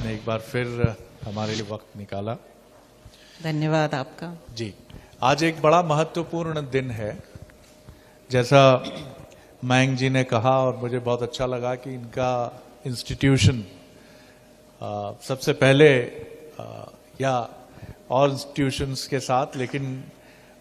आपने एक बार फिर हमारे लिए वक्त निकाला। धन्यवाद आपका। जी, आज एक बड़ा महत्वपूर्ण दिन है, जैसा मयंक जी ने कहा, और मुझे बहुत अच्छा लगा कि इनका इंस्टीट्यूशन सबसे पहले या और इंस्टीट्यूशंस के साथ, लेकिन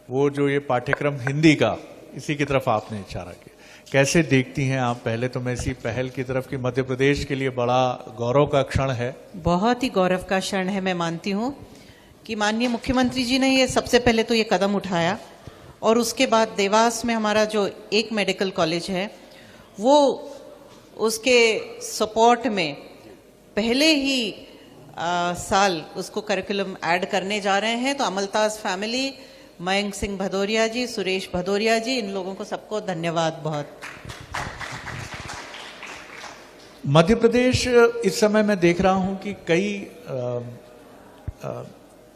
वो जो ये पाठ्यक्रम हिंदी का, इसी की तरफ आपने इशारा किया। कैसे देखती हैं आप? पहले तो मैं इसी पहल की तरफ कि मध्य प्रदेश के लिए बड़ा गौरव का क्षण है। बहुत ही गौरव का क्षण है। मैं मानती हूँ कि माननीय मुख्यमंत्री जी ने ये सबसे पहले तो ये कदम उठाया, और उसके बाद देवास में हमारा जो एक मेडिकल कॉलेज है, वो उसके सपोर्ट में पहले ही साल उसको करिकुलम ऐड करने जा रहे हैं। तो अमलताज फैमिली, मयंक सिंह भदौरिया जी, सुरेश भदौरिया जी, इन लोगों को सबको धन्यवाद बहुत। मध्य प्रदेश इस समय मैं देख रहा हूं कि कई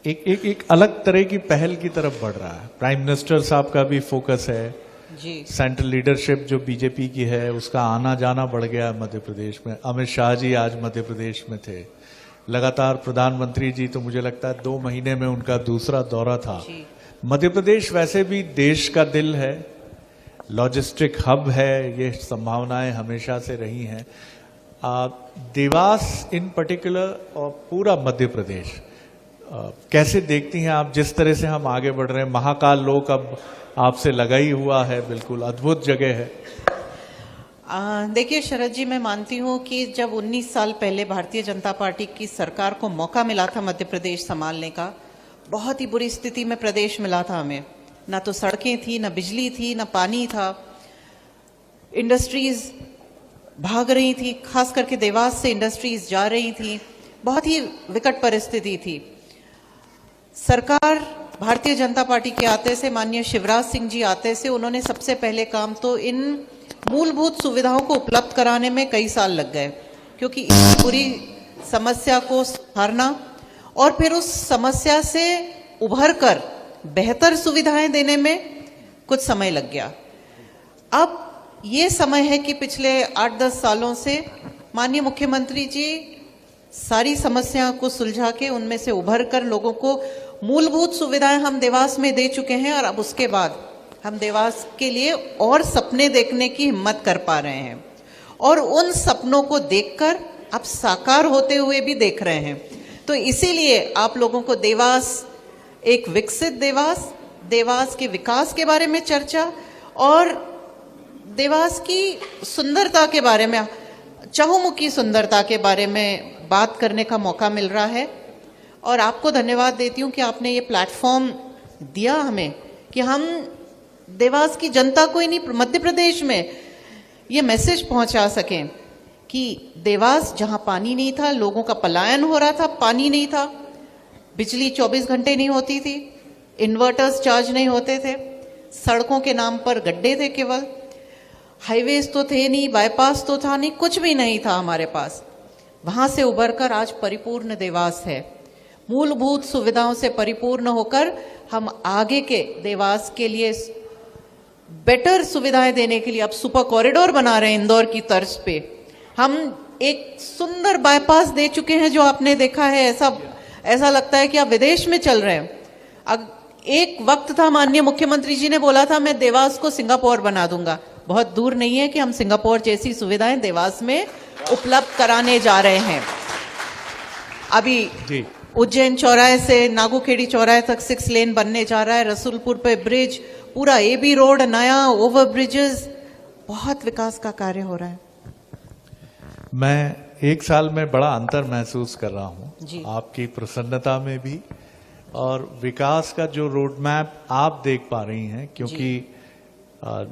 एक अलग तरह की पहल की तरफ बढ़ रहा है। प्राइम मिनिस्टर साहब का भी फोकस है जी। सेंट्रल लीडरशिप जो बीजेपी की है, उसका आना जाना बढ़ गया मध्य प्रदेश में। अमित शाह जी आज मध्य प्रदेश में थे लगातार। प्रधानमंत्री जी तो मुझे लगता है 2 महीने में उनका दूसरा दौरा था। मध्य प्रदेश वैसे भी देश का दिल है, लॉजिस्टिक हब है, ये संभावनाएं हमेशा से रही हैं। देवास इन पर्टिकुलर और पूरा मध्य प्रदेश कैसे देखती हैं आप? जिस तरह से हम आगे बढ़ रहे हैं, महाकाल लोक अब आपसे लगा ही हुआ है, बिल्कुल अद्भुत जगह है। देखिए शरद जी, मैं मानती हूँ कि जब 19 साल पहले भारतीय जनता पार्टी की सरकार को मौका मिला था मध्य प्रदेश संभालने का, बहुत ही बुरी स्थिति में प्रदेश मिला था हमें। ना तो सड़कें थी, ना बिजली थी, ना पानी था, इंडस्ट्रीज भाग रही थी, खास करके देवास से इंडस्ट्रीज जा रही थी। बहुत ही विकट परिस्थिति थी। सरकार भारतीय जनता पार्टी के आते से, माननीय शिवराज सिंह जी आते से, उन्होंने सबसे पहले काम तो इन मूलभूत सुविधाओं को उपलब्ध कराने में कई साल लग गए, क्योंकि इस पूरी समस्या को सुधारना और फिर उस समस्या से उभर कर बेहतर सुविधाएं देने में कुछ समय लग गया। अब ये समय है कि पिछले 8-10 सालों से माननीय मुख्यमंत्री जी सारी समस्याओं को सुलझा के उनमें से उभर कर लोगों को मूलभूत सुविधाएं हम देवास में दे चुके हैं, और अब उसके बाद हम देवास के लिए और सपने देखने की हिम्मत कर पा रहे हैं, और उन सपनों को देखकर अब साकार होते हुए भी देख रहे हैं। तो इसीलिए आप लोगों को देवास, एक विकसित देवास, देवास के विकास के बारे में चर्चा और देवास की सुंदरता के बारे में, चहुमुखी सुंदरता के बारे में बात करने का मौका मिल रहा है। और आपको धन्यवाद देती हूँ कि आपने ये प्लेटफॉर्म दिया हमें कि हम देवास की जनता को ही नहीं, मध्य प्रदेश में ये मैसेज पहुंचा सकें कि देवास, जहां पानी नहीं था, लोगों का पलायन हो रहा था, पानी नहीं था, बिजली 24 घंटे नहीं होती थी, इन्वर्टर्स चार्ज नहीं होते थे, सड़कों के नाम पर गड्ढे थे, केवल हाईवेज तो थे नहीं, बाईपास तो था नहीं, कुछ भी नहीं था हमारे पास। वहां से उभरकर आज परिपूर्ण देवास है। मूलभूत सुविधाओं से परिपूर्ण होकर हम आगे के देवास के लिए बेटर सुविधाएं देने के लिए अब सुपर कॉरिडोर बना रहे हैं इंदौर की तर्ज पे। हम एक सुंदर बाईपास दे चुके हैं, जो आपने देखा है, ऐसा लगता है कि आप विदेश में चल रहे हैं। अब एक वक्त था, माननीय मुख्यमंत्री जी ने बोला था मैं देवास को सिंगापुर बना दूंगा। बहुत दूर नहीं है कि हम सिंगापुर जैसी सुविधाएं देवास में उपलब्ध कराने जा रहे हैं। अभी उज्जैन चौराहे से नागूखेड़ी चौराहे तक 6 लेन बनने जा रहा है। रसूलपुर पे ब्रिज, पूरा एबी रोड, नया ओवर ब्रिजेस, बहुत विकास का कार्य हो रहा है। मैं 1 साल में बड़ा अंतर महसूस कर रहा हूं आपकी प्रसन्नता में भी, और विकास का जो रोड मैप आप देख पा रही हैं, क्योंकि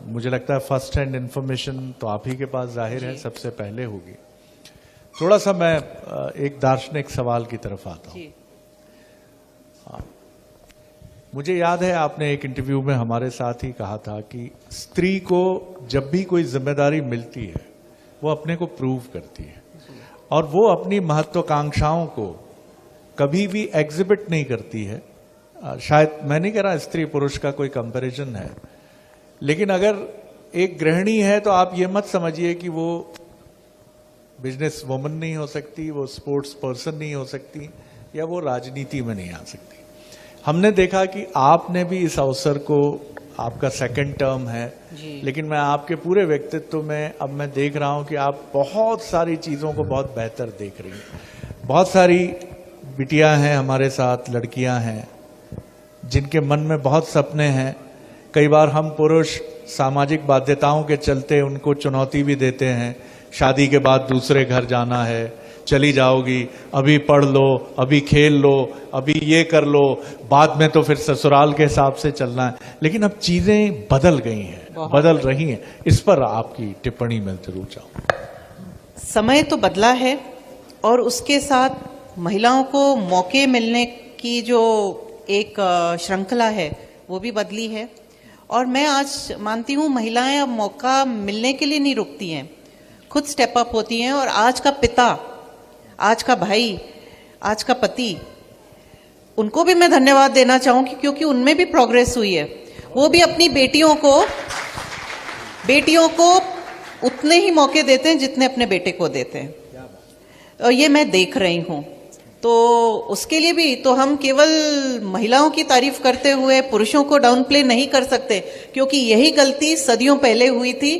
मुझे लगता है फर्स्ट हैंड इंफॉर्मेशन तो आप ही के पास जाहिर है सबसे पहले होगी। थोड़ा सा मैं एक दार्शनिक सवाल की तरफ आता हूं। मुझे याद है आपने एक इंटरव्यू में हमारे साथ ही कहा था कि स्त्री को जब भी कोई जिम्मेदारी मिलती है वो अपने को प्रूव करती है, और वो अपनी महत्वाकांक्षाओं को कभी भी एग्जिबिट नहीं करती है। शायद मैं नहीं कह रहा स्त्री पुरुष का कोई कंपैरिजन है, लेकिन अगर एक गृहिणी है तो आप ये मत समझिए कि वो बिजनेस वुमन नहीं हो सकती, वो स्पोर्ट्स पर्सन नहीं हो सकती, या वो राजनीति में नहीं आ सकती। हमने देखा कि आपने भी इस अवसर को, आपका सेकंड टर्म है, लेकिन मैं आपके पूरे व्यक्तित्व में अब मैं देख रहा हूं कि आप बहुत सारी चीजों को बहुत बेहतर देख रही हैं। बहुत सारी बिटियां हैं हमारे साथ, लड़कियां हैं जिनके मन में बहुत सपने हैं। कई बार हम पुरुष सामाजिक बाध्यताओं के चलते उनको चुनौती भी देते हैं, शादी के बाद दूसरे घर जाना है, चली जाओगी, अभी पढ़ लो, अभी खेल लो, अभी ये कर लो, बाद में तो फिर ससुराल के हिसाब से चलना है। लेकिन अब चीजें बदल गई हैं, बदल रही हैं। इस पर आपकी टिप्पणी मैं जरूर चाहूँ। समय तो बदला है और उसके साथ महिलाओं को मौके मिलने की जो एक श्रृंखला है वो भी बदली है। और मैं आज मानती हूँ महिलाएं अब मौका मिलने के लिए नहीं रुकती हैं, खुद स्टेप अप होती हैं। और आज का पिता, आज का भाई, आज का पति, उनको भी मैं धन्यवाद देना चाहूंगी क्योंकि उनमें भी प्रोग्रेस हुई है। वो भी अपनी बेटियों को उतने ही मौके देते हैं जितने अपने बेटे को देते हैं, और ये मैं देख रही हूं। तो उसके लिए भी तो हम केवल महिलाओं की तारीफ करते हुए पुरुषों को डाउन प्ले नहीं कर सकते, क्योंकि यही गलती सदियों पहले हुई थी।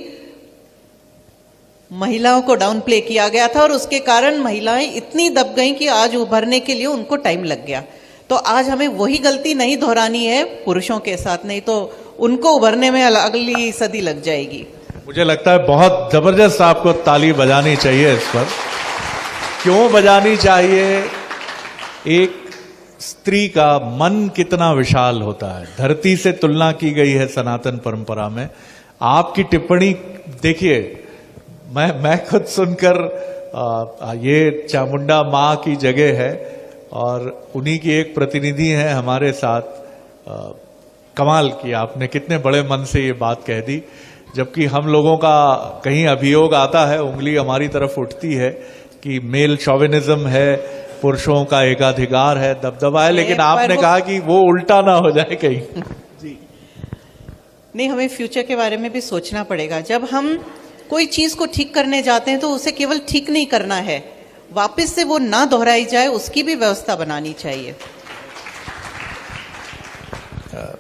महिलाओं को डाउन प्ले किया गया था और उसके कारण महिलाएं इतनी दब गईं कि आज उभरने के लिए उनको टाइम लग गया। तो आज हमें वही गलती नहीं दोहरानी है पुरुषों के साथ, नहीं तो उनको उभरने में अगली सदी लग जाएगी। मुझे लगता है बहुत जबरदस्त आपको ताली बजानी चाहिए इस पर। क्यों बजानी चाहिए? एक स्त्री का मन कितना विशाल होता है, धरती से तुलना की गई है सनातन परंपरा में। आपकी टिप्पणी देखिए, मैं खुद सुनकर ये चामुंडा माँ की जगह है और उन्हीं की एक प्रतिनिधि है हमारे साथ। कमाल किया आपने, कितने बड़े मन से ये बात कह दी। जबकि हम लोगों का कहीं अभियोग आता है, उंगली हमारी तरफ उठती है कि मेल शॉविनिज्म है, पुरुषों का एकाधिकार है, दबदबा है, लेकिन आपने कहा कि वो उल्टा ना हो जाए कहीं। जी नहीं, हमें फ्यूचर के बारे में भी सोचना पड़ेगा। जब हम कोई चीज को ठीक करने जाते हैं तो उसे केवल ठीक नहीं करना है, वापस से वो ना दोहराई जाए उसकी भी व्यवस्था बनानी चाहिए।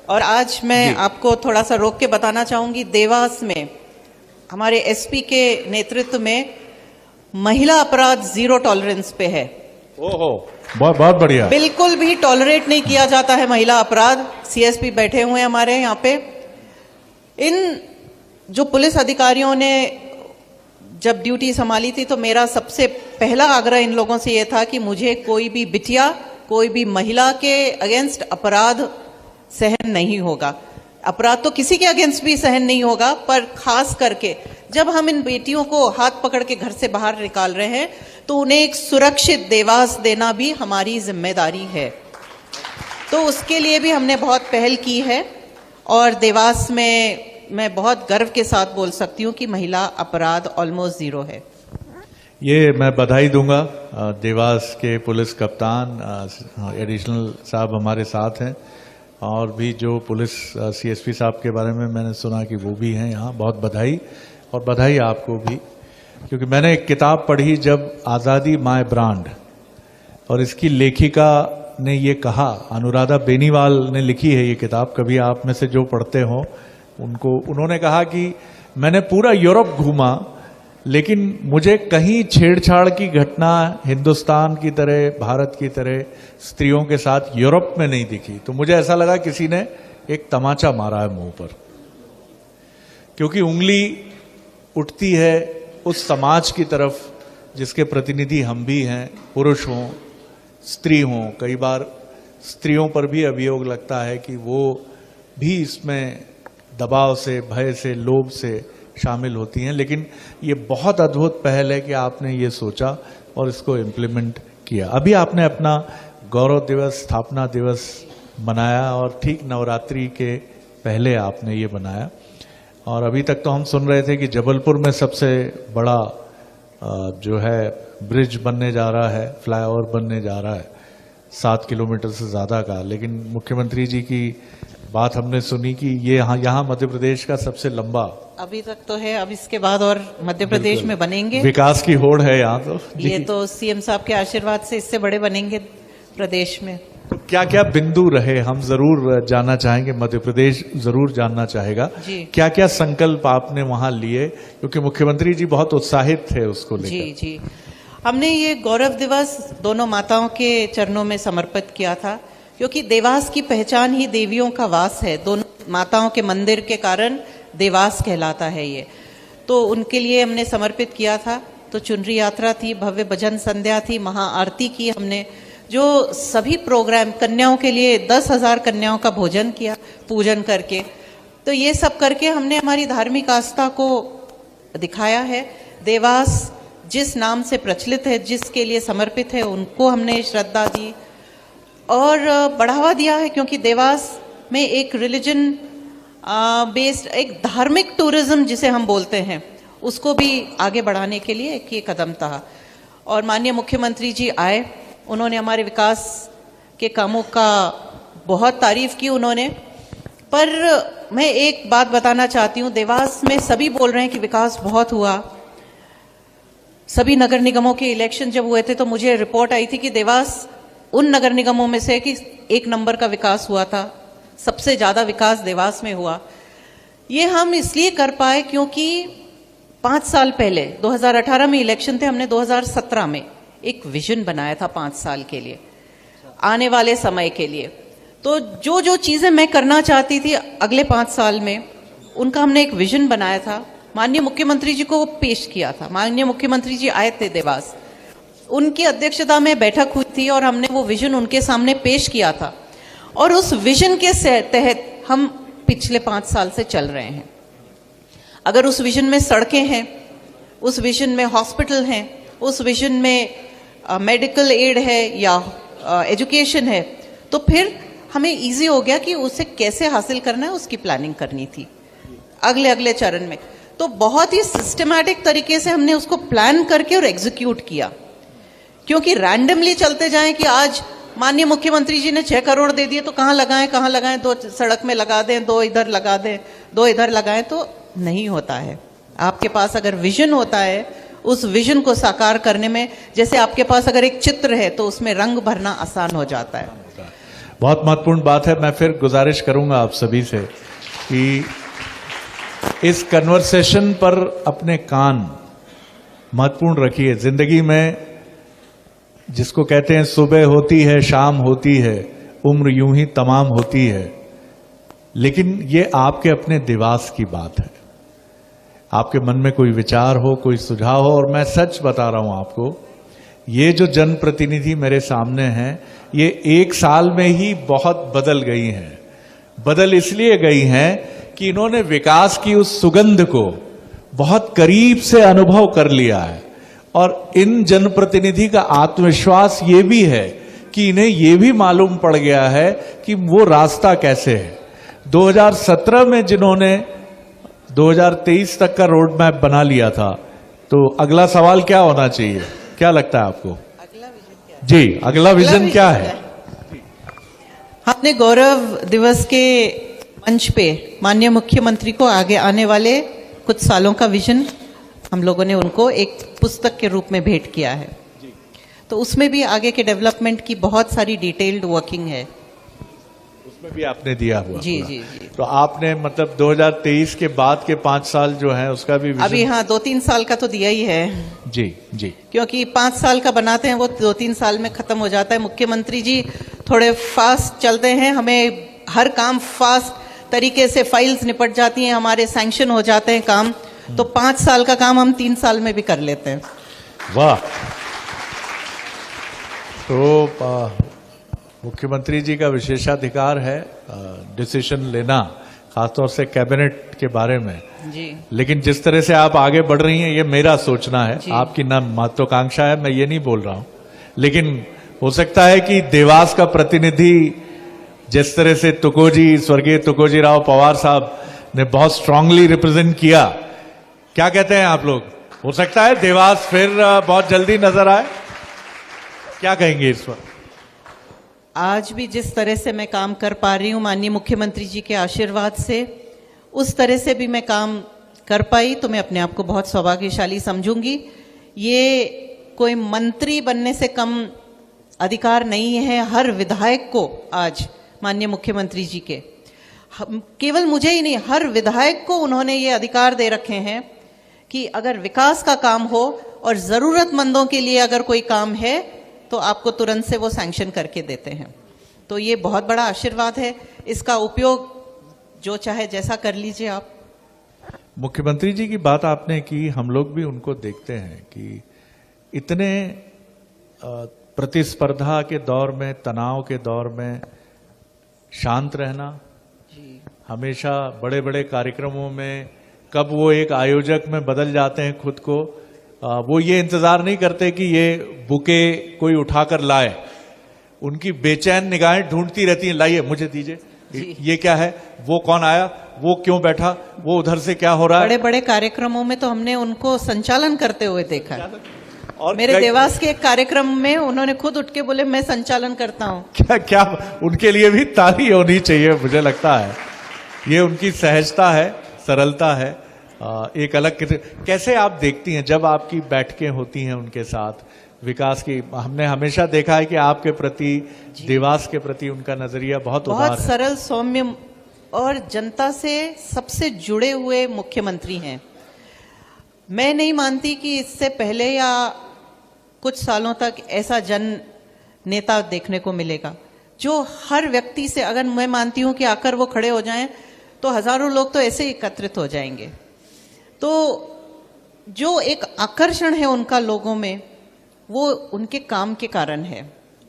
और आज मैं आपको थोड़ा सा रोक के बताना चाहूंगी, देवास में हमारे एसपी के नेतृत्व में महिला अपराध 0 टॉलरेंस पे है। ओहो, बहुत बढ़िया। बिल्कुल भी टॉलरेट नहीं किया जाता है महिला अपराध। सीएसपी बैठे हुए हैं हमारे यहाँ पे। इन जो पुलिस अधिकारियों ने जब ड्यूटी संभाली थी तो मेरा सबसे पहला आग्रह इन लोगों से यह था कि मुझे कोई भी बिटिया, कोई भी महिला के अगेंस्ट अपराध सहन नहीं होगा। अपराध तो किसी के अगेंस्ट भी सहन नहीं होगा, पर खास करके जब हम इन बेटियों को हाथ पकड़ के घर से बाहर निकाल रहे हैं तो उन्हें एक सुरक्षित देवास देना भी हमारी जिम्मेदारी है। तो उसके लिए भी हमने बहुत पहल की है और देवास में मैं बहुत गर्व के साथ बोल सकती हूँ कि महिला अपराध ऑलमोस्ट 0 है। ये मैं बधाई दूंगा। देवास के पुलिस कप्तान एडिशनल साहब हमारे साथ हैं और भी जो पुलिस सीएसपी साहब के बारे में मैंने सुना कि वो भी हैं यहाँ। बहुत बधाई, और बधाई आपको भी, क्योंकि मैंने एक किताब पढ़ी जब आज़ादी माय ब्रांड, और इसकी लेखिका ने ये कहा, अनुराधा बेनीवाल ने लिखी है ये किताब, कभी आप में से जो पढ़ते हो उनको, उन्होंने कहा कि मैंने पूरा यूरोप घूमा लेकिन मुझे कहीं छेड़छाड़ की घटना हिंदुस्तान की तरह, भारत की तरह स्त्रियों के साथ यूरोप में नहीं दिखी। तो मुझे ऐसा लगा किसी ने एक तमाचा मारा है मुंह पर, क्योंकि उंगली उठती है उस समाज की तरफ जिसके प्रतिनिधि हम भी हैं, पुरुष हों स्त्री हों। कई बार स्त्रियों पर भी अभियोग लगता है कि वो भी इसमें दबाव से, भय से, लोभ से शामिल होती हैं। लेकिन ये बहुत अद्भुत पहल है कि आपने ये सोचा और इसको इम्प्लीमेंट किया। अभी आपने अपना गौरव दिवस, स्थापना दिवस मनाया और ठीक नवरात्रि के पहले आपने ये बनाया। और अभी तक तो हम सुन रहे थे कि जबलपुर में सबसे बड़ा जो है ब्रिज बनने जा रहा है, फ्लाईओवर बनने जा रहा है 7 किलोमीटर से ज़्यादा का। लेकिन मुख्यमंत्री जी की बात हमने सुनी कि ये यहाँ मध्य प्रदेश का सबसे लंबा, अभी तक तो है, अब इसके बाद और मध्य प्रदेश में बनेंगे। विकास की होड़ है यहाँ तो ये तो सीएम साहब के आशीर्वाद से इससे बड़े बनेंगे प्रदेश में। तो क्या क्या बिंदु रहे, हम जरूर जानना चाहेंगे, मध्य प्रदेश जरूर जानना चाहेगा जी। क्या क्या संकल्प आपने वहां लिए, क्योंकि मुख्यमंत्री जी बहुत उत्साहित थे उसको लेकर। जी जी, हमने ये गौरव दिवस दोनों माताओं के चरणों में समर्पित किया था, क्योंकि देवास की पहचान ही देवियों का वास है। दोनों माताओं के मंदिर के कारण देवास कहलाता है ये, तो उनके लिए हमने समर्पित किया था। तो चुनरी यात्रा थी, भव्य भजन संध्या थी, महाआरती की हमने, जो सभी प्रोग्राम, कन्याओं के लिए 10,000 कन्याओं का भोजन किया पूजन करके। तो ये सब करके हमने हमारी धार्मिक आस्था को दिखाया है। देवास जिस नाम से प्रचलित है, जिसके लिए समर्पित है, उनको हमने श्रद्धा दी और बढ़ावा दिया है, क्योंकि देवास में एक रिलीजन बेस्ड, एक धार्मिक टूरिज्म जिसे हम बोलते हैं, उसको भी आगे बढ़ाने के लिए एक ये कदम था। और माननीय मुख्यमंत्री जी आए, उन्होंने हमारे विकास के कामों का बहुत तारीफ की उन्होंने। पर मैं एक बात बताना चाहती हूँ, देवास में सभी बोल रहे हैं कि विकास बहुत हुआ। सभी नगर निगमों के इलेक्शन जब हुए थे तो मुझे रिपोर्ट आई थी कि देवास उन नगर निगमों में से कि 1 नंबर का विकास हुआ था, सबसे ज्यादा विकास देवास में हुआ। ये हम इसलिए कर पाए क्योंकि 5 साल पहले 2018 में इलेक्शन थे, हमने 2017 में एक विजन बनाया था 5 साल के लिए, आने वाले समय के लिए। तो जो जो चीजें मैं करना चाहती थी अगले 5 साल में, उनका हमने एक विजन बनाया था, माननीय मुख्यमंत्री जी को वो पेश किया था। माननीय मुख्यमंत्री जी आए थे देवास, उनकी अध्यक्षता में बैठक हुई थी और हमने वो विजन उनके सामने पेश किया था। और उस विजन के तहत हम पिछले 5 साल से चल रहे हैं। अगर उस विजन में सड़कें हैं, उस विजन में हॉस्पिटल हैं, उस विजन में मेडिकल एड है या एजुकेशन है, तो फिर हमें इजी हो गया कि उसे कैसे हासिल करना है, उसकी प्लानिंग करनी थी अगले अगले चरण में। तो बहुत ही सिस्टमैटिक तरीके से हमने उसको प्लान करके और एग्जीक्यूट किया, क्योंकि रैंडमली चलते जाएं कि आज माननीय मुख्यमंत्री जी ने 6 करोड़ दे दिए तो कहाँ लगाएं, 2 सड़क में लगा दें, 2 इधर लगा दें, 2 इधर लगाएं, तो नहीं होता है। आपके पास अगर विजन होता है, उस विजन को साकार करने में, जैसे आपके पास अगर एक चित्र है तो उसमें रंग भरना आसान हो जाता है। बहुत महत्वपूर्ण बात है। मैं फिर गुजारिश करूंगा आप सभी से कि इस कन्वर्सेशन पर अपने कान महत्वपूर्ण रखिए। जिंदगी में जिसको कहते हैं सुबह होती है, शाम होती है, उम्र यूं ही तमाम होती है, लेकिन ये आपके अपने देवास की बात है। आपके मन में कोई विचार हो, कोई सुझाव हो, और मैं सच बता रहा हूं आपको, ये जो जनप्रतिनिधि मेरे सामने हैं, ये 1 साल में ही बहुत बदल गई हैं। बदल इसलिए गई हैं कि इन्होंने विकास की उस सुगंध को बहुत करीब से अनुभव कर लिया है। और इन जनप्रतिनिधि का आत्मविश्वास ये भी है कि इन्हें ये भी मालूम पड़ गया है कि वो रास्ता कैसे है। 2017 में जिन्होंने 2023 तक का रोड मैप बना लिया था, तो अगला सवाल क्या होना चाहिए, क्या लगता है आपको? अगला विजन क्या है? जी, अगला विजन क्या है? हमने गौरव दिवस के मंच पे माननीय मुख्यमंत्री को आगे आने वाले कुछ सालों का विजन हम लोगों ने उनको एक पुस्तक के रूप में भेंट किया है। तो उसमें भी आगे के डेवलपमेंट की बहुत सारी डिटेल्ड वर्किंग है, उसमें भी आपने दिया हुआ। जी जी जी। तो आपने मतलब 2023 के बाद के 5 साल जो हैं उसका भी विजन? अभी हाँ, 2-3 साल का तो दिया ही है। जी जी। क्योंकि 5 साल का बनाते हैं, वो 2-3 साल में खत्म हो जाता है। मुख्यमंत्री जी थोड़े फास्ट चलते हैं, हमें हर काम फास्ट तरीके से, फाइल्स निपट जाती हैं, हमारे सैंक्शन हो जाते हैं काम। तो 5 साल का काम हम 3 साल में भी कर लेते हैं। वाह। तो मुख्यमंत्री जी का विशेषाधिकार है डिसीजन लेना, खासतौर से कैबिनेट के बारे में जी। लेकिन जिस तरह से आप आगे बढ़ रही हैं, ये मेरा सोचना है, जी। आपकी ना महत्वाकांक्षा है, मैं ये नहीं बोल रहा हूं, लेकिन हो सकता है कि देवास का प्रतिनिधि जिस तरह से तुकोजी, स्वर्गीय तुकोजी राव पवार साहब ने बहुत स्ट्रांगली रिप्रेजेंट किया, क्या कहते हैं आप लोग? हो सकता है देवास फिर बहुत जल्दी नजर आए, क्या कहेंगे इस पर? आज भी जिस तरह से मैं काम कर पा रही हूँ माननीय मुख्यमंत्री जी के आशीर्वाद से, उस तरह से भी मैं काम कर पाई तो मैं अपने आप को बहुत सौभाग्यशाली समझूंगी। ये कोई मंत्री बनने से कम अधिकार नहीं है हर विधायक को। आज माननीय मुख्यमंत्री जी के केवल मुझे ही नहीं, हर विधायक को उन्होंने ये अधिकार दे रखे हैं कि अगर विकास का काम हो और जरूरतमंदों के लिए अगर कोई काम है तो आपको तुरंत से वो सैंक्शन करके देते हैं। तो ये बहुत बड़ा आशीर्वाद है, इसका उपयोग जो चाहे जैसा कर लीजिए आप। मुख्यमंत्री जी की बात आपने की, हम लोग भी उनको देखते हैं कि इतने प्रतिस्पर्धा के दौर में, तनाव के दौर में शांत रहना, हमेशा बड़े बड़े कार्यक्रमों में कब वो एक आयोजक में बदल जाते हैं खुद को, वो ये इंतजार नहीं करते कि ये बुके कोई उठाकर लाए, उनकी बेचैन निगाहें ढूंढती रहती हैं, लाइए मुझे दीजिए, ये क्या है, वो कौन आया, वो क्यों बैठा, वो उधर से क्या हो रहा है। बड़े बड़े कार्यक्रमों में तो हमने उनको संचालन करते हुए देखा है। और मेरे देवास के एक कार्यक्रम में उन्होंने खुद उठ के बोले मैं संचालन करता हूं। क्या क्या उनके लिए भी ताली होनी चाहिए, मुझे लगता है ये उनकी सहजता है, सरलता है, एक अलग। कैसे आप देखती हैं जब आपकी बैठकें होती हैं उनके साथ विकास की? हमने हमेशा देखा है कि आपके प्रति, देवास के प्रति उनका नजरिया बहुत उदार है। बहुत सरल, सौम्य और जनता से सबसे जुड़े हुए मुख्यमंत्री हैं। मैं नहीं मानती कि इससे पहले या कुछ सालों तक ऐसा जन नेता देखने को मिलेगा जो हर व्यक्ति से, अगर मैं मानती हूं कि आकर वो खड़े हो जाएं तो हजारों लोग तो ऐसे ही एकत्रित हो जाएंगे। तो जो एक आकर्षण है उनका लोगों में, वो उनके काम के कारण है।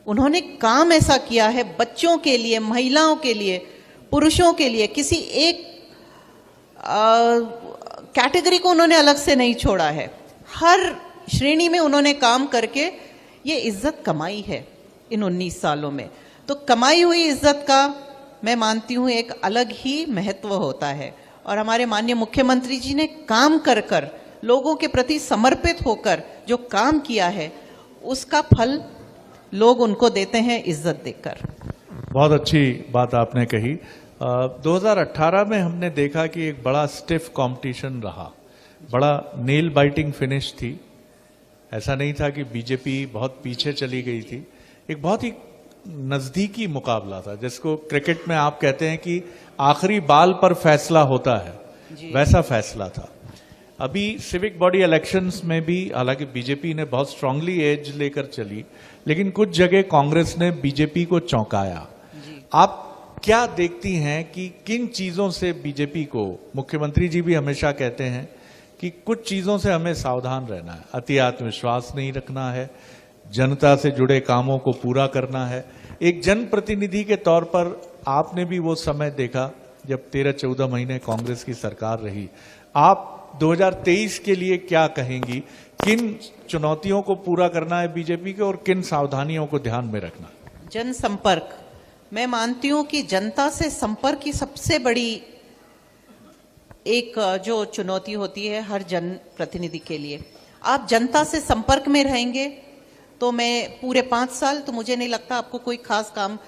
उन्होंने काम ऐसा किया है बच्चों के लिए, महिलाओं के लिए, पुरुषों के लिए, किसी एक कैटेगरी को उन्होंने अलग से नहीं छोड़ा है। हर श्रेणी में उन्होंने काम करके ये इज्जत कमाई है इन 19 सालों में। तो कमाई हुई इज्जत का मैं मानती हूं एक अलग ही महत्व होता है। और हमारे माननीय मुख्यमंत्री जी ने काम कर कर, लोगों के प्रति समर्पित होकर जो काम किया है, उसका फल लोग उनको देते हैं इज्जत देकर। बहुत अच्छी बात आपने कही। 2018 में हमने देखा कि एक बड़ा स्टिफ कंपटीशन रहा, बड़ा नेल बाइटिंग फिनिश थी। ऐसा नहीं था कि बीजेपी बहुत पीछे चली गई थी, एक बहुत ही नजदीकी मुकाबला था, जिसको क्रिकेट में आप कहते हैं कि आखिरी बाल पर फैसला होता है, वैसा फैसला था। अभी सिविक बॉडी इलेक्शंस में भी हालांकि बीजेपी ने बहुत स्ट्रांगली एज लेकर चली, लेकिन कुछ जगह कांग्रेस ने बीजेपी को चौंकाया। आप क्या देखती हैं कि किन चीजों से बीजेपी को, मुख्यमंत्री जी भी हमेशा कहते हैं कि कुछ चीजों से हमें सावधान रहना है, अति आत्मविश्वास नहीं रखना है, जनता से जुड़े कामों को पूरा करना है। एक जनप्रतिनिधि के तौर पर आपने भी वो समय देखा जब 13-14 महीने कांग्रेस की सरकार रही। आप 2023 के लिए क्या कहेंगी? किन चुनौतियों को पूरा करना है बीजेपी के और किन सावधानियों को ध्यान में रखना? जनसंपर्क, मैं मानती हूं कि जनता से संपर्क की सबसे बड़ी एक जो चुनौती होती है हर जन प्रतिनिधि के लिए। आप जनता से संपर्क में रहेंगे तो मैं पूरे 5 साल तो मुझे नहीं लगता आपको कोई खास काम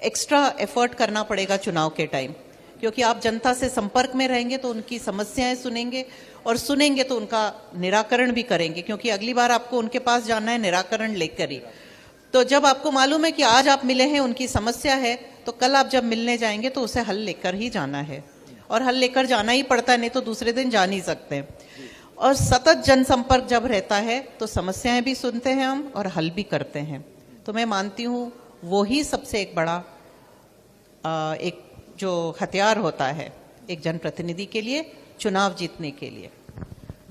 एक्स्ट्रा एफर्ट करना पड़ेगा चुनाव के टाइम, क्योंकि आप जनता से संपर्क में रहेंगे तो उनकी समस्याएं सुनेंगे और सुनेंगे तो उनका निराकरण भी करेंगे, क्योंकि अगली बार आपको उनके पास जाना है निराकरण लेकर ही। तो जब आपको मालूम है कि आज आप मिले हैं, उनकी समस्या है, तो कल आप जब मिलने जाएंगे तो उसे हल लेकर ही जाना है, और हल लेकर जाना ही पड़ता है, नहीं तो दूसरे दिन जा नहीं सकते। और सतत जनसंपर्क जब रहता है तो समस्याएं भी सुनते हैं हम और हल भी करते हैं। तो मैं मानती हूँ वो ही सबसे एक बड़ा एक जो हथियार होता है एक जनप्रतिनिधि के लिए, चुनाव जीतने के लिए।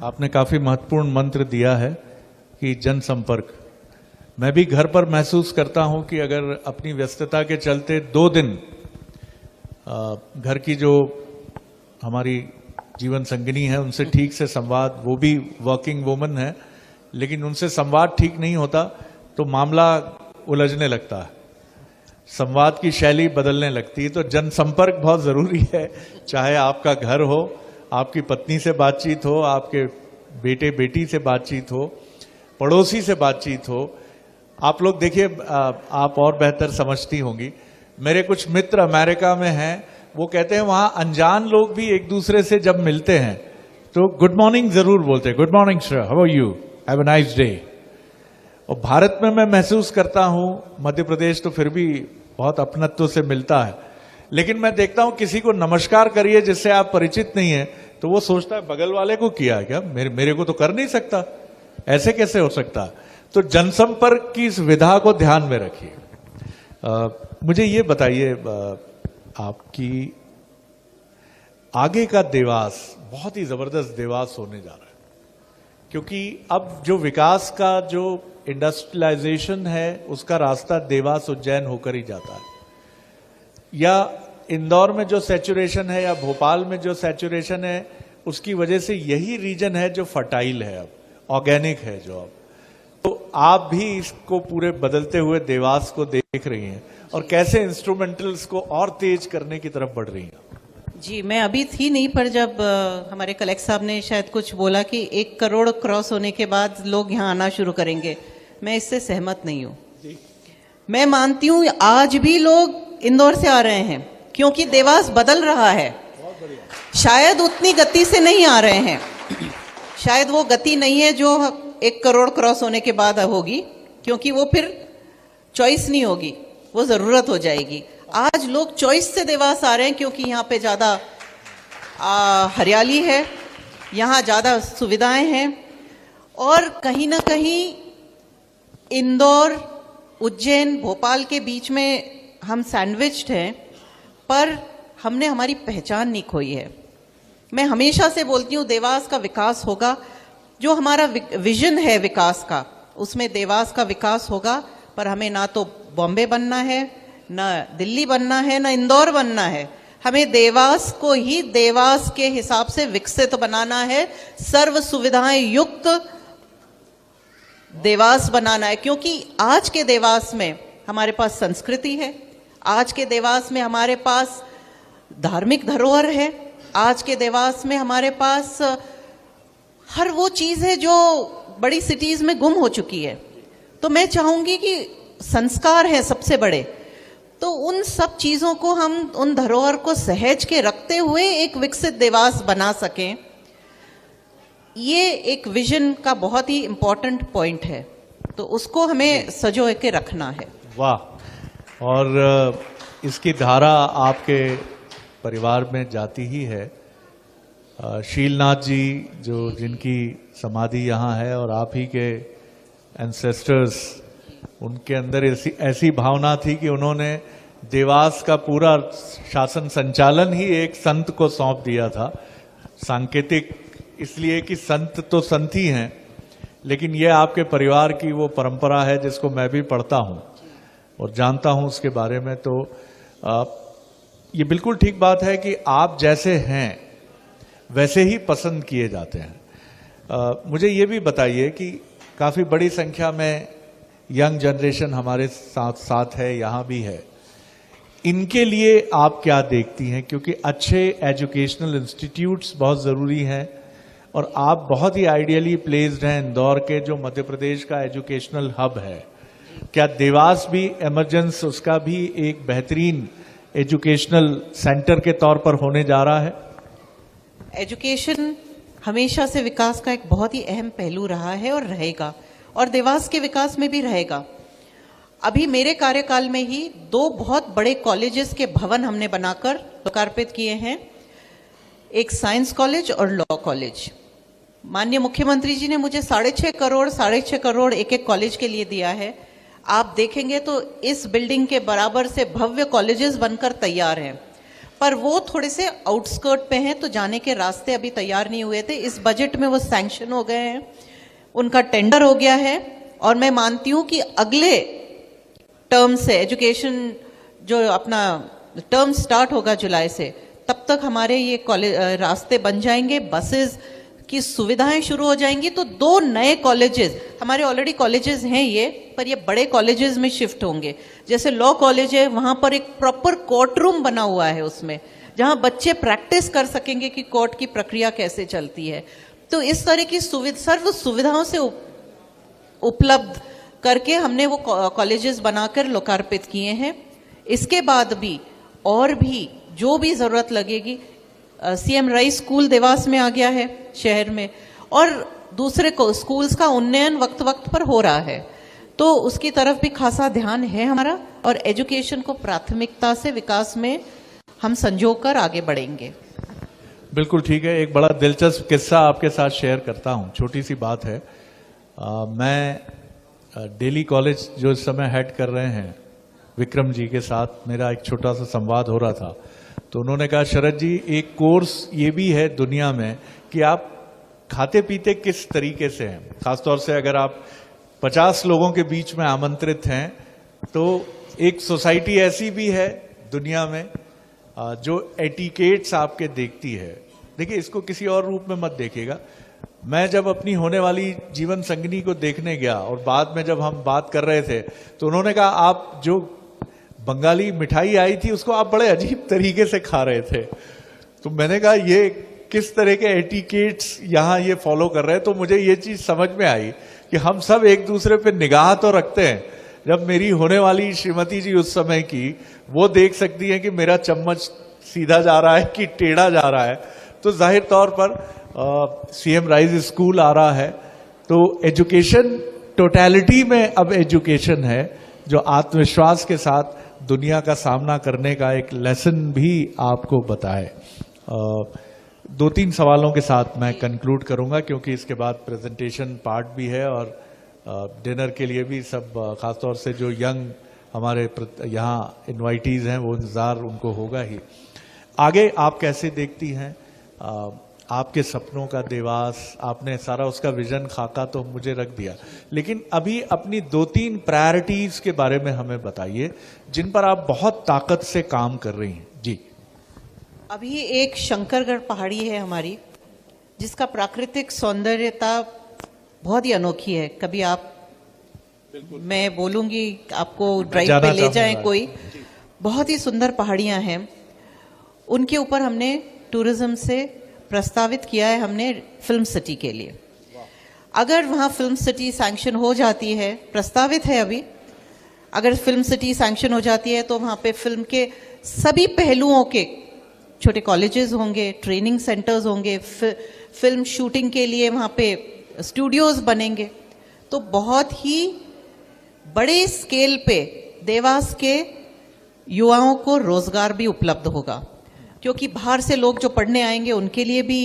आपने काफी महत्वपूर्ण मंत्र दिया है कि जनसंपर्क। मैं भी घर पर महसूस करता हूं कि अगर अपनी व्यस्तता के चलते 2 दिन घर की जो हमारी जीवन संगिनी है उनसे ठीक से संवाद, वो भी वर्किंग वुमन है, लेकिन उनसे संवाद ठीक नहीं होता तो मामला उलझने लगता है, संवाद की शैली बदलने लगती है। तो जनसंपर्क बहुत जरूरी है, चाहे आपका घर हो, आपकी पत्नी से बातचीत हो, आपके बेटे बेटी से बातचीत हो, पड़ोसी से बातचीत हो, आप लोग देखिए, आप और बेहतर समझती होंगी। मेरे कुछ मित्र अमेरिका में हैं, वो कहते हैं वहां अनजान लोग भी एक दूसरे से जब मिलते हैं तो गुड मॉर्निंग जरूर बोलते हैं, good morning sir, how are you, have a nice day. और भारत में मैं महसूस करता हूं, मध्य प्रदेश तो फिर भी बहुत अपनत्व से मिलता है, लेकिन मैं देखता हूं किसी को नमस्कार करिए जिससे आप परिचित नहीं है तो वो सोचता है बगल वाले को किया है क्या, मेरे को तो कर नहीं सकता, ऐसे कैसे हो सकता। तो जनसंपर्क की इस विधा को ध्यान में रखिए। मुझे ये बताइए, आपकी आगे का देवास बहुत ही जबरदस्त देवास होने जा रहा है, क्योंकि अब जो विकास का जो इंडस्ट्रियलाइजेशन है उसका रास्ता देवास उज्जैन होकर ही जाता है, या इंदौर में जो सैचुरेशन है या भोपाल में जो सैचुरेशन है उसकी वजह से यही रीजन है जो फर्टाइल है, अब ऑर्गेनिक है जो अब। तो आप भी इसको पूरे बदलते हुए देवास को देख रही हैं और कैसे इंस्ट्रूमेंटल्स को और तेज करने की तरफ बढ़ रही हैं। जी, मैं अभी थी नहीं, पर जब हमारे कलेक्टर साहब ने शायद कुछ बोला कि 1 करोड़ क्रॉस होने के बाद लोग यहाँ आना शुरू करेंगे, मैं इससे सहमत नहीं हूँ। मैं मानती हूँ आज भी लोग इंदौर से आ रहे हैं क्योंकि देवास बदल रहा है। शायद उतनी गति से नहीं आ रहे हैं, शायद वो गति नहीं है जो 1 करोड़ क्रॉस होने के बाद होगी, क्योंकि वो फिर चॉइस नहीं होगी, वो जरूरत हो जाएगी। आज लोग चॉइस से देवास आ रहे हैं क्योंकि यहाँ पे ज्यादा हरियाली है, यहाँ ज्यादा सुविधाएं हैं, और कहीं ना कहीं इंदौर, उज्जैन, भोपाल के बीच में हम सैंडविच्ड हैं, पर हमने हमारी पहचान नहीं खोई है। मैं हमेशा से बोलती हूँ देवास का विकास होगा, जो हमारा विजन है विकास का उसमें देवास का विकास होगा, पर हमें ना तो बॉम्बे बनना है, ना दिल्ली बनना है, ना इंदौर बनना है। हमें देवास को ही देवास के हिसाब से विकसित बनाना है, सर्व सुविधाएं युक्त देवास बनाना है, क्योंकि आज के देवास में हमारे पास संस्कृति है, आज के देवास में हमारे पास धार्मिक धरोहर है, आज के देवास में हमारे पास हर वो चीज है जो बड़ी सिटीज में गुम हो चुकी है। तो मैं चाहूंगी कि संस्कार है सबसे बड़े, तो उन सब चीजों को हम उन धरोहर को सहेज के रखते हुए एक विकसित देवास बना सकें। ये एक विजन का बहुत ही इंपॉर्टेंट पॉइंट है, तो उसको हमें सजो के रखना है। वाह, और इसकी धारा आपके परिवार में जाती ही है। शीलनाथ जी जो जिनकी समाधि यहाँ है और आप ही के एंसेस्टर्स, उनके अंदर ऐसी भावना थी कि उन्होंने देवास का पूरा शासन संचालन ही एक संत को सौंप दिया था। सांकेतिक इसलिए कि संत तो संत ही हैं, लेकिन ये आपके परिवार की वो परंपरा है जिसको मैं भी पढ़ता हूँ और जानता हूँ उसके बारे में। तो ये बिल्कुल ठीक बात है कि आप जैसे हैं वैसे ही पसंद किए जाते हैं। मुझे ये भी बताइए कि काफी बड़ी संख्या में यंग जनरेशन हमारे साथ है, यहाँ भी है, इनके लिए आप क्या देखती हैं? क्योंकि अच्छे एजुकेशनल इंस्टीट्यूट्स बहुत ज़रूरी हैं और आप बहुत ही आइडियली प्लेस्ड हैं इंदौर के, जो मध्य प्रदेश का एजुकेशनल हब है। क्या देवास भी एमरजेंस उसका भी एक बेहतरीन एजुकेशनल सेंटर के तौर पर होने जा रहा है? एजुकेशन हमेशा से विकास का एक बहुत ही अहम पहलू रहा है और रहेगा, और देवास के विकास में भी रहेगा। अभी मेरे कार्यकाल में ही 2 बहुत बड़े कॉलेजेस के भवन हमने बनाकर लोकार्पित किए हैं, एक साइंस कॉलेज और लॉ कॉलेज। माननीय मुख्यमंत्री जी ने मुझे 6.5 करोड़ एक कॉलेज के लिए दिया है। आप देखेंगे तो इस बिल्डिंग के बराबर से भव्य कॉलेजेस बनकर तैयार हैं, पर वो थोड़े से आउटस्कर्ट पे हैं, तो जाने के रास्ते अभी तैयार नहीं हुए थे। इस बजट में वो सैंक्शन हो गए हैं, उनका टेंडर हो गया है, और मैं मानती हूं कि अगले टर्म से एजुकेशन जो अपना टर्म स्टार्ट होगा जुलाई से, तब तक हमारे ये कॉलेज रास्ते बन जाएंगे, बसेस की सुविधाएं शुरू हो जाएंगी। तो 2 नए कॉलेजेस, हमारे ऑलरेडी कॉलेजेस हैं ये, पर ये बड़े कॉलेजेस में शिफ्ट होंगे। जैसे लॉ कॉलेज है, वहां पर एक प्रॉपर कोर्ट रूम बना हुआ है उसमें, जहां बच्चे प्रैक्टिस कर सकेंगे कि कोर्ट की प्रक्रिया कैसे चलती है। तो इस तरह की सर्व सुविधाओं से उपलब्ध करके हमने वो कॉलेजेस बनाकर लोकार्पित किए हैं। इसके बाद भी और भी जो भी जरूरत लगेगी, सीएम राइस स्कूल देवास में आ गया है शहर में, और दूसरे स्कूल्स का उन्नयन वक्त वक्त पर हो रहा है, तो उसकी तरफ भी खासा ध्यान है हमारा, और एजुकेशन को प्राथमिकता से विकास में हम संजोकर आगे बढ़ेंगे। बिल्कुल ठीक है। एक बड़ा दिलचस्प किस्सा आपके साथ शेयर करता हूं, छोटी सी बात है। मैं दिल्ली कॉलेज जो इस समय हेड कर रहे हैं विक्रम जी के साथ मेरा एक छोटा सा संवाद हो रहा था, तो उन्होंने कहा, शरद जी एक कोर्स ये भी है दुनिया में कि आप खाते पीते किस तरीके से हैं, खासतौर से अगर आप 50 लोगों के बीच में आमंत्रित हैं, तो एक सोसाइटी ऐसी भी है दुनिया में जो एटिकेट्स आपके देखती है। देखिए, इसको किसी और रूप में मत देखिएगा। मैं जब अपनी होने वाली जीवन संगिनी को देखने गया और बाद में जब हम बात कर रहे थे, तो उन्होंने कहा, आप जो बंगाली मिठाई आई थी उसको आप बड़े अजीब तरीके से खा रहे थे। तो मैंने कहा, ये किस तरह के एटिकेट्स यहाँ ये फॉलो कर रहे हैं। तो मुझे ये चीज समझ में आई कि हम सब एक दूसरे पे निगाह तो रखते हैं। जब मेरी होने वाली श्रीमती जी उस समय की, वो देख सकती है कि मेरा चम्मच सीधा जा रहा है कि टेढ़ा जा रहा है, तो जाहिर तौर पर सीएम राइज स्कूल आ रहा है, तो एजुकेशन टोटलिटी में अब एजुकेशन है जो आत्मविश्वास के साथ दुनिया का सामना करने का एक लेसन भी आपको बताए। 2-3 सवालों के साथ मैं कंक्लूड करूंगा, क्योंकि इसके बाद प्रेजेंटेशन पार्ट भी है और डिनर के लिए भी सब, खासतौर से जो यंग हमारे यहाँ इनवाइटीज हैं, वो इंतजार उनको होगा ही। आगे आप कैसे देखती हैं आपके सपनों का देवास? आपने सारा उसका विजन खाका तो मुझे रख दिया, लेकिन अभी अपनी 2-3 प्रायोरिटीज के बारे में हमें बताइए जिन पर आप बहुत ताकत से काम कर रही हैं। जी। अभी एक शंकरगढ़ पहाड़ी है हमारी, जिसका प्राकृतिक सौंदर्यता बहुत ही अनोखी है। कभी आप, मैं बोलूंगी आपको ड्राइव पे ले जाएं कोई, बहुत ही सुंदर पहाड़ियां हैं। उनके ऊपर हमने टूरिज्म से प्रस्तावित किया है हमने फिल्म सिटी के लिए। अगर वहां फिल्म सिटी सैंक्शन हो जाती है, प्रस्तावित है अभी, अगर फिल्म सिटी सैंक्शन हो जाती है तो वहां पे फिल्म के सभी पहलुओं के छोटे कॉलेजेस होंगे, ट्रेनिंग सेंटर्स होंगे, फिल्म शूटिंग के लिए वहां पे स्टूडियोज बनेंगे, तो बहुत ही बड़े स्केल पे देवास के युवाओं को रोजगार भी उपलब्ध होगा, क्योंकि बाहर से लोग जो पढ़ने आएंगे उनके लिए भी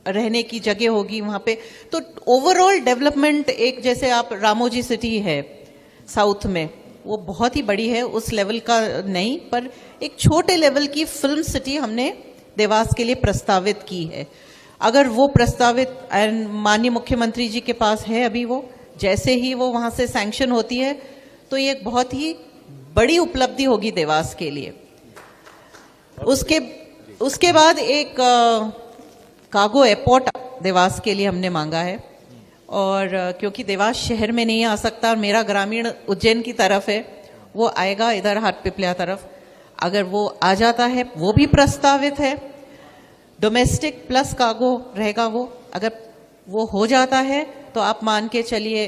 रहने की जगह होगी वहां पे। तो ओवरऑल डेवलपमेंट, एक जैसे आप रामोजी सिटी है साउथ में, वो बहुत ही बड़ी है, उस लेवल का नहीं, पर एक छोटे लेवल की फिल्म सिटी हमने देवास के लिए प्रस्तावित की है। अगर वो प्रस्तावित माननीय मुख्यमंत्री जी के पास है अभी, वो जैसे ही वो वहां से सैंक्शन होती है तो ये एक बहुत ही बड़ी उपलब्धि होगी देवास के लिए। उसके बाद एक कार्गो एयरपोर्ट देवास के लिए हमने मांगा है, और क्योंकि देवास शहर में नहीं आ सकता और मेरा ग्रामीण उज्जैन की तरफ है, वो आएगा इधर हाटपिपलिया तरफ, अगर वो आ जाता है वो भी प्रस्तावित है। डोमेस्टिक प्लस कार्गो रहेगा वो, अगर वो हो जाता है तो आप मान के चलिए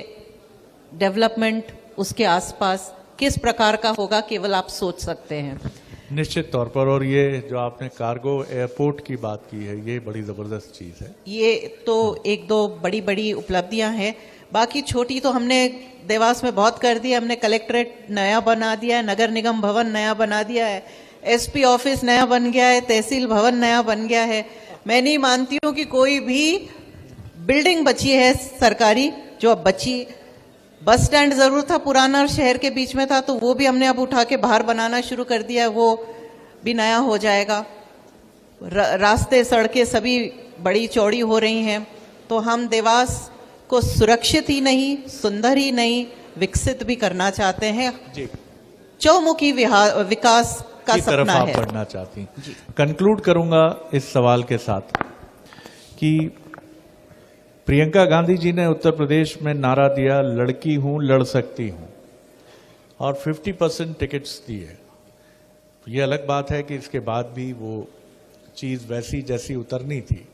डेवलपमेंट उसके आसपास किस प्रकार का होगा, केवल आप सोच सकते हैं। निश्चित तौर पर, और ये जो आपने कार्गो एयरपोर्ट की बात की है, ये बड़ी जबरदस्त चीज है। ये तो 1-2 बड़ी बड़ी उपलब्धियां हैं, बाकी छोटी तो हमने देवास में बहुत कर दी। हमने कलेक्ट्रेट नया बना दिया है, नगर निगम भवन नया बना दिया है, एसपी ऑफिस नया बन गया है, तहसील भवन नया बन गया है। मैं नहीं मानती हूं कि कोई भी बिल्डिंग बची है सरकारी जो अब बची। बस स्टैंड जरूर था पुराना और शहर के बीच में था, तो वो भी हमने अब उठा के बाहर बनाना शुरू कर दिया, वो भी नया हो जाएगा। रास्ते सड़कें सभी बड़ी चौड़ी हो रही हैं, तो हम देवास को सुरक्षित ही नहीं, सुंदर ही नहीं, विकसित भी करना चाहते हैं। चौमुखी विकास का सपना है। बढ़ना चाहती हैं। कंक्लूड करूंगा इस सवाल के साथ कि प्रियंका गांधी जी ने उत्तर प्रदेश में नारा दिया, लड़की हूं लड़ सकती हूं, और 50% टिकट्स दिए। ये अलग बात है कि इसके बाद भी वो चीज वैसी जैसी उतरनी थी।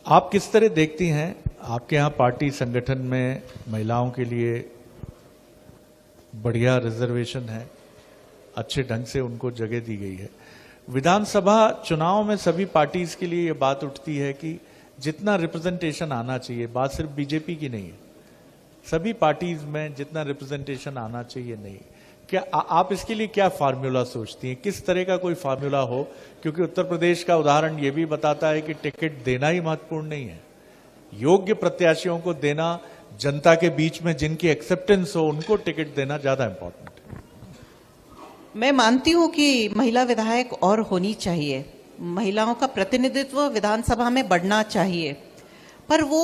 आप किस तरह देखती हैं आपके यहाँ पार्टी संगठन में महिलाओं के लिए बढ़िया रिजर्वेशन है, अच्छे ढंग से उनको जगह दी गई है। विधानसभा चुनाव में सभी पार्टीज के लिए ये बात उठती है कि जितना रिप्रेजेंटेशन आना चाहिए, बात सिर्फ बीजेपी की नहीं है, सभी पार्टीज में जितना रिप्रेजेंटेशन आना चाहिए नहीं। क्या आप इसके लिए क्या फार्मूला सोचती हैं, किस तरह का कोई फार्मूला हो? क्योंकि उत्तर प्रदेश का उदाहरण ये भी बताता है कि टिकट देना ही महत्वपूर्ण नहीं है, योग्य प्रत्याशियों को देना, जनता के बीच में जिनकी एक्सेप्टेंस हो उनको टिकट देना ज्यादा इंपॉर्टेंट है। मैं मानती हूं कि महिला विधायक और होनी चाहिए, महिलाओं का प्रतिनिधित्व विधानसभा में बढ़ना चाहिए, पर वो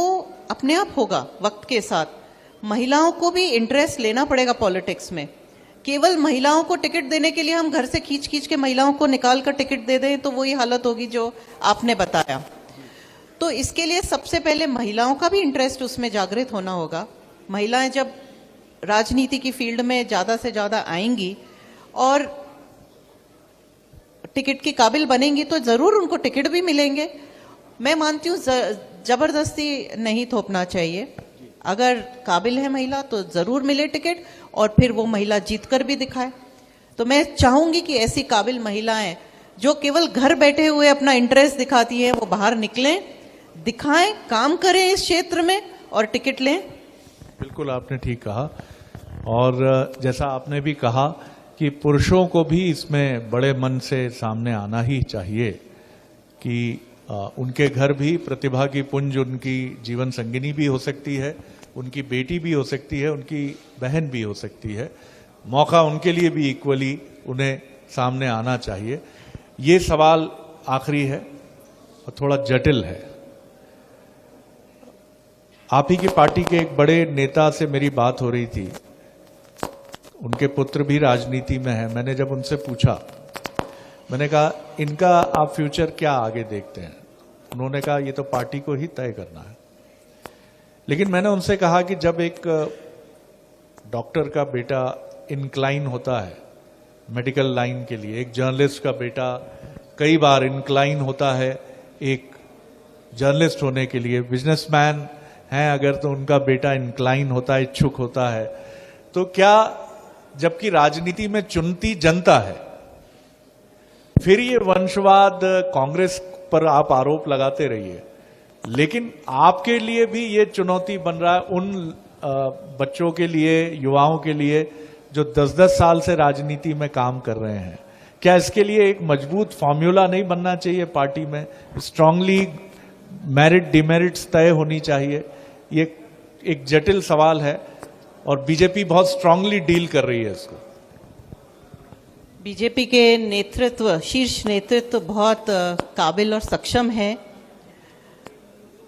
अपने आप होगा वक्त के साथ। महिलाओं को भी इंटरेस्ट लेना पड़ेगा पॉलिटिक्स में। केवल महिलाओं को टिकट देने के लिए हम घर से खींच खींच के महिलाओं को निकाल कर टिकट दे दें तो वही हालत होगी जो आपने बताया। तो इसके लिए सबसे पहले महिलाओं का भी इंटरेस्ट उसमें जागृत होना होगा। महिलाएं जब राजनीति की फील्ड में ज्यादा से ज्यादा आएंगी और टिकट की काबिल बनेंगी तो जरूर उनको टिकट भी मिलेंगे। मैं मानती हूँ जबरदस्ती नहीं थोपना चाहिए। अगर काबिल है महिला तो जरूर मिले टिकट और फिर वो महिला जीतकर भी दिखाए। तो मैं चाहूंगी कि ऐसी काबिल महिलाएं जो केवल घर बैठे हुए अपना इंटरेस्ट दिखाती है वो बाहर निकलें, दिखाएं, काम करें इस क्षेत्र में और टिकट लें। बिल्कुल आपने ठीक कहा। और जैसा आपने भी कहा कि पुरुषों को भी इसमें बड़े मन से सामने आना ही चाहिए कि उनके घर भी प्रतिभा की पुंज, उनकी जीवन संगिनी भी हो सकती है, उनकी बेटी भी हो सकती है, उनकी बहन भी हो सकती है। मौका उनके लिए भी इक्वली उन्हें सामने आना चाहिए। ये सवाल आखिरी है और थोड़ा जटिल है। आप ही की पार्टी के एक बड़े नेता से मेरी बात हो रही थी, उनके पुत्र भी राजनीति में है। मैंने जब उनसे पूछा, मैंने कहा इनका आप फ्यूचर क्या आगे देखते हैं? उन्होंने कहा ये तो पार्टी को ही तय करना है। लेकिन मैंने उनसे कहा कि जब एक डॉक्टर का बेटा इंक्लाइन होता है मेडिकल लाइन के लिए, एक जर्नलिस्ट का बेटा कई बार इंक्लाइन होता है एक जर्नलिस्ट होने के लिए, बिजनेसमैन हैं अगर तो उनका बेटा इंक्लाइन होता है, इच्छुक होता है, तो क्या जबकि राजनीति में चुनती जनता है, फिर ये वंशवाद कांग्रेस पर आप आरोप लगाते रहिए, लेकिन आपके लिए भी ये चुनौती बन रहा है उन बच्चों के लिए, युवाओं के लिए जो 10-10 साल से राजनीति में काम कर रहे हैं। क्या इसके लिए एक मजबूत फॉर्मूला नहीं बनना चाहिए पार्टी में? स्ट्रांगली मेरिट डिमेरिट्स तय होनी चाहिए। ये एक जटिल सवाल है और बीजेपी बहुत स्ट्रांगली डील कर रही है इसको। बीजेपी के नेतृत्व, शीर्ष नेतृत्व बहुत काबिल और सक्षम है।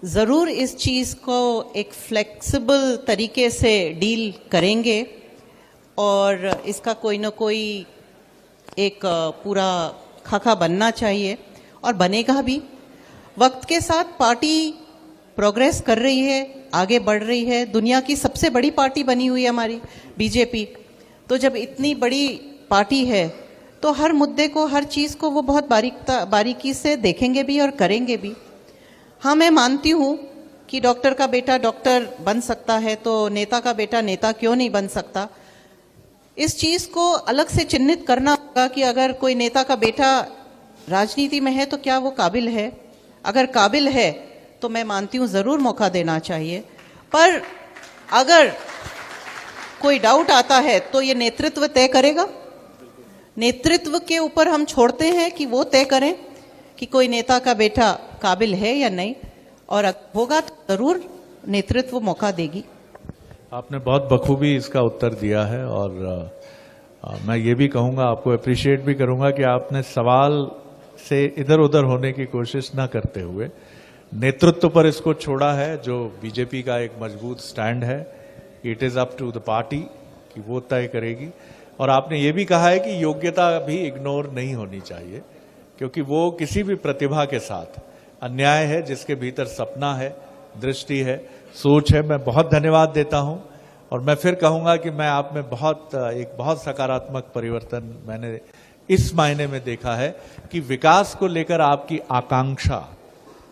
जरूर इस चीज को एक फ्लेक्सिबल तरीके से डील करेंगे और इसका कोई ना कोई एक पूरा खाका बनना चाहिए और बनेगा भी। वक्त के साथ पार्टी प्रोग्रेस कर रही है, आगे बढ़ रही है। दुनिया की सबसे बड़ी पार्टी बनी हुई है हमारी बीजेपी। तो जब इतनी बड़ी पार्टी है तो हर मुद्दे को, हर चीज को वो बहुत बारीकी से देखेंगे भी और करेंगे भी। हाँ, मैं मानती हूँ कि डॉक्टर का बेटा डॉक्टर बन सकता है तो नेता का बेटा नेता क्यों नहीं बन सकता। इस चीज को अलग से चिन्हित करना होगा कि अगर कोई नेता का बेटा राजनीति में है तो क्या वो काबिल है। अगर काबिल है तो मैं मानती हूँ जरूर मौका देना चाहिए, पर अगर कोई डाउट आता है तो ये नेतृत्व तय करेगा। नेतृत्व के ऊपर हम छोड़ते हैं कि वो तय करें कि कोई नेता का बेटा काबिल है या नहीं, और होगा तो जरूर नेतृत्व मौका देगी। आपने बहुत बखूबी इसका उत्तर दिया है और मैं ये भी कहूंगा, आपको अप्रिशिएट भी करूंगा कि आपने सवाल से इधर उधर होने की कोशिश ना करते हुए नेतृत्व पर इसको छोड़ा है, जो बीजेपी का एक मजबूत स्टैंड है। It is up to the party कि वो तय करेगी। और आपने ये भी कहा है कि योग्यता भी इग्नोर नहीं होनी चाहिए, क्योंकि वो किसी भी प्रतिभा के साथ अन्याय है जिसके भीतर सपना है, दृष्टि है, सोच है। मैं बहुत धन्यवाद देता हूं और मैं फिर कहूंगा कि मैं आप में बहुत सकारात्मक परिवर्तन मैंने इस मायने में देखा है कि विकास को लेकर आपकी आकांक्षा,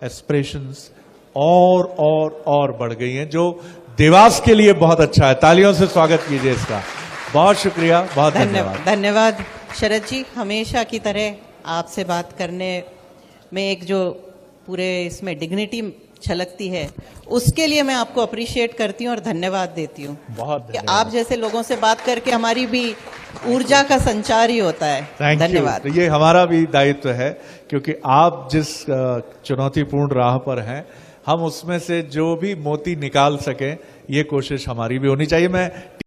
एस्पिरेशंस और बढ़ गई हैं, जो देवास के लिए बहुत अच्छा है। तालियों से स्वागत कीजिए इसका। बहुत शुक्रिया, बहुत धन्यवाद। धन्यवाद शरद जी, हमेशा की तरह आपसे बात करने में एक जो पूरे इसमें डिग्निटी छलकती है, उसके लिए मैं आपको अप्रिशिएट करती हूँ और धन्यवाद देती हूँ बहुत कि आप जैसे लोगों से बात करके हमारी भी ऊर्जा का संचार ही होता है। धन्यवाद। ये हमारा भी दायित्व है, क्योंकि आप जिस चुनौतीपूर्ण राह पर हैं, हम उसमें से जो भी मोती निकाल सकें, ये कोशिश हमारी भी होनी चाहिए। मैं